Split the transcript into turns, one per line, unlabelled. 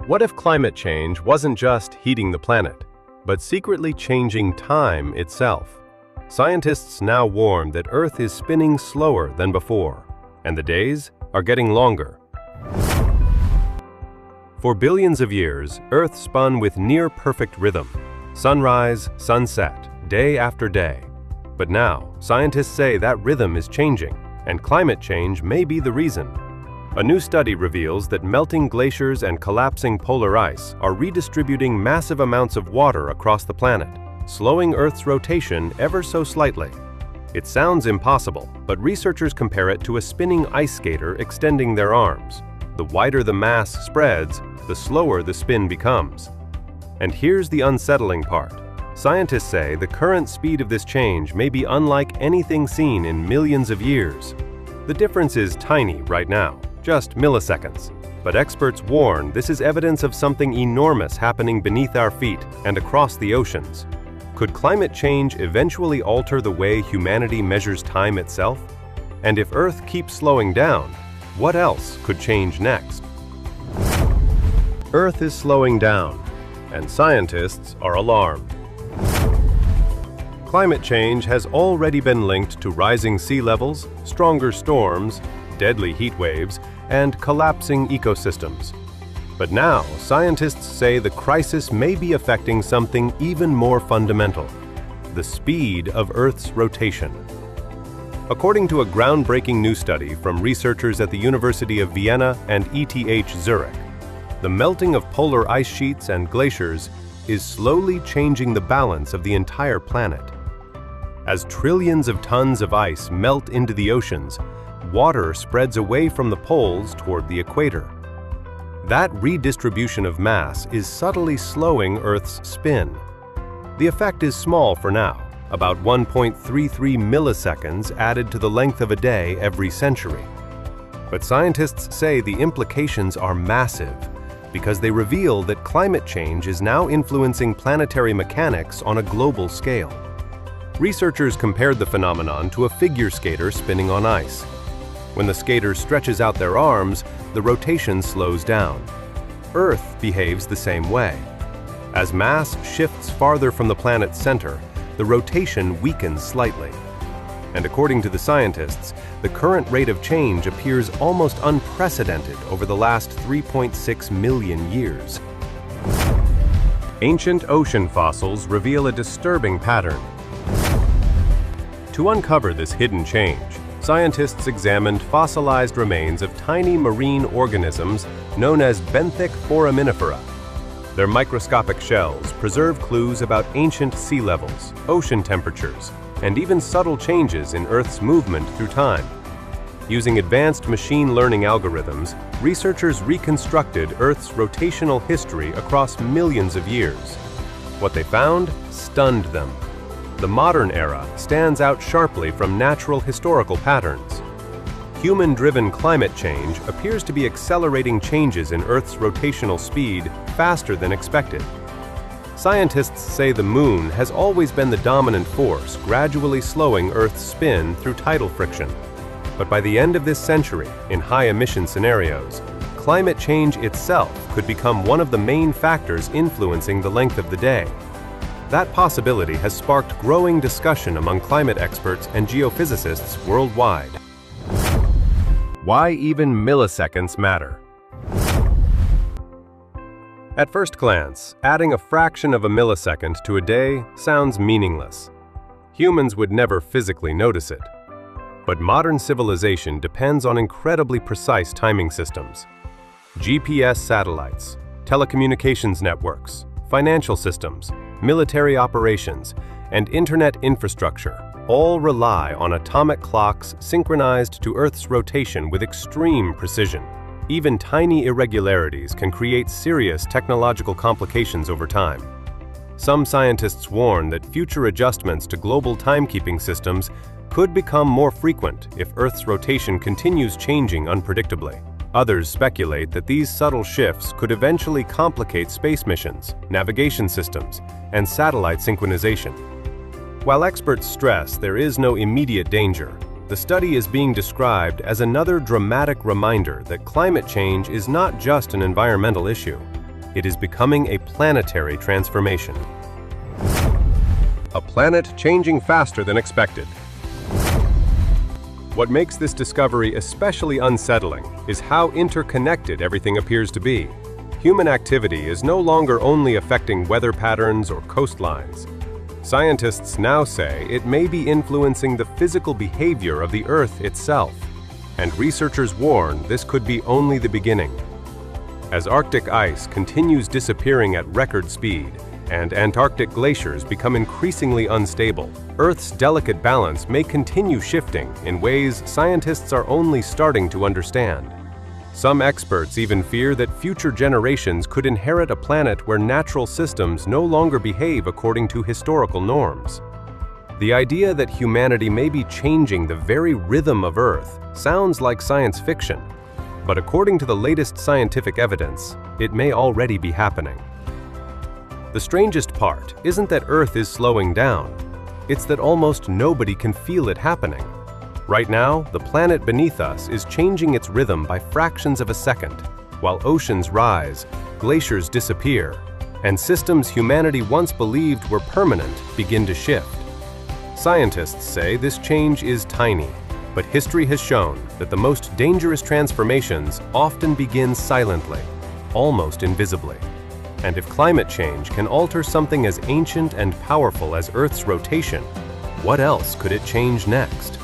What if climate change wasn't just heating the planet, but secretly changing time itself? Scientists now warn that Earth is spinning slower than before, and the days are getting longer. For billions of years, Earth spun with near-perfect rhythm, sunrise, sunset, day after day. But now, scientists say that rhythm is changing, and climate change may be the reason. A new study reveals that melting glaciers and collapsing polar ice are redistributing massive amounts of water across the planet, slowing Earth's rotation ever so slightly. It sounds impossible, but researchers compare it to a spinning ice skater extending their arms. The wider the mass spreads, the slower the spin becomes. And here's the unsettling part. Scientists say the current speed of this change may be unlike anything seen in millions of years. The difference is tiny right now, just milliseconds. But experts warn this is evidence of something enormous happening beneath our feet and across the oceans. Could climate change eventually alter the way humanity measures time itself? And if Earth keeps slowing down, what else could change next? Earth is slowing down, and scientists are alarmed. Climate change has already been linked to rising sea levels, stronger storms, deadly heat waves, and collapsing ecosystems. But now, scientists say the crisis may be affecting something even more fundamental: the speed of Earth's rotation. According to a groundbreaking new study from researchers at the University of Vienna and ETH Zurich, the melting of polar ice sheets and glaciers is slowly changing the balance of the entire planet. As trillions of tons of ice melt into the oceans, water spreads away from the poles toward the equator. That redistribution of mass is subtly slowing Earth's spin. The effect is small for now, about 1.33 milliseconds added to the length of a day every century. But scientists say the implications are massive because they reveal that climate change is now influencing planetary mechanics on a global scale. Researchers compared the phenomenon to a figure skater spinning on ice. When the skater stretches out their arms, the rotation slows down. Earth behaves the same way. As mass shifts farther from the planet's center, the rotation weakens slightly. And according to the scientists, the current rate of change appears almost unprecedented over the last 3.6 million years. Ancient ocean fossils reveal a disturbing pattern. To uncover this hidden change, scientists examined fossilized remains of tiny marine organisms known as benthic foraminifera. Their microscopic shells preserve clues about ancient sea levels, ocean temperatures, and even subtle changes in Earth's movement through time. Using advanced machine learning algorithms, researchers reconstructed Earth's rotational history across millions of years. What they found stunned them. The modern era stands out sharply from natural historical patterns. Human-driven climate change appears to be accelerating changes in Earth's rotational speed faster than expected. Scientists say the Moon has always been the dominant force, gradually slowing Earth's spin through tidal friction. But by the end of this century, in high-emission scenarios, climate change itself could become one of the main factors influencing the length of the day. That possibility has sparked growing discussion among climate experts and geophysicists worldwide. Why even milliseconds matter? At first glance, adding a fraction of a millisecond to a day sounds meaningless. Humans would never physically notice it. But modern civilization depends on incredibly precise timing systems. GPS satellites, telecommunications networks, financial systems, military operations, and internet infrastructure all rely on atomic clocks synchronized to Earth's rotation with extreme precision. Even tiny irregularities can create serious technological complications over time. Some scientists warn that future adjustments to global timekeeping systems could become more frequent if Earth's rotation continues changing unpredictably. Others speculate that these subtle shifts could eventually complicate space missions, navigation systems, and satellite synchronization. While experts stress there is no immediate danger, the study is being described as another dramatic reminder that climate change is not just an environmental issue. it is becoming a planetary transformation. A planet changing faster than expected. What makes this discovery especially unsettling is how interconnected everything appears to be. Human activity is no longer only affecting weather patterns or coastlines. Scientists now say it may be influencing the physical behavior of the Earth itself, and researchers warn this could be only the beginning. As Arctic ice continues disappearing at record speed, and Antarctic glaciers become increasingly unstable, Earth's delicate balance may continue shifting in ways scientists are only starting to understand. Some experts even fear that future generations could inherit a planet where natural systems no longer behave according to historical norms. The idea that humanity may be changing the very rhythm of Earth sounds like science fiction, but according to the latest scientific evidence, it may already be happening. The strangest part isn't that Earth is slowing down, it's that almost nobody can feel it happening. Right now, the planet beneath us is changing its rhythm by fractions of a second, while oceans rise, glaciers disappear, and systems humanity once believed were permanent begin to shift. Scientists say this change is tiny, but history has shown that the most dangerous transformations often begin silently, almost invisibly. And if climate change can alter something as ancient and powerful as Earth's rotation, what else could it change next?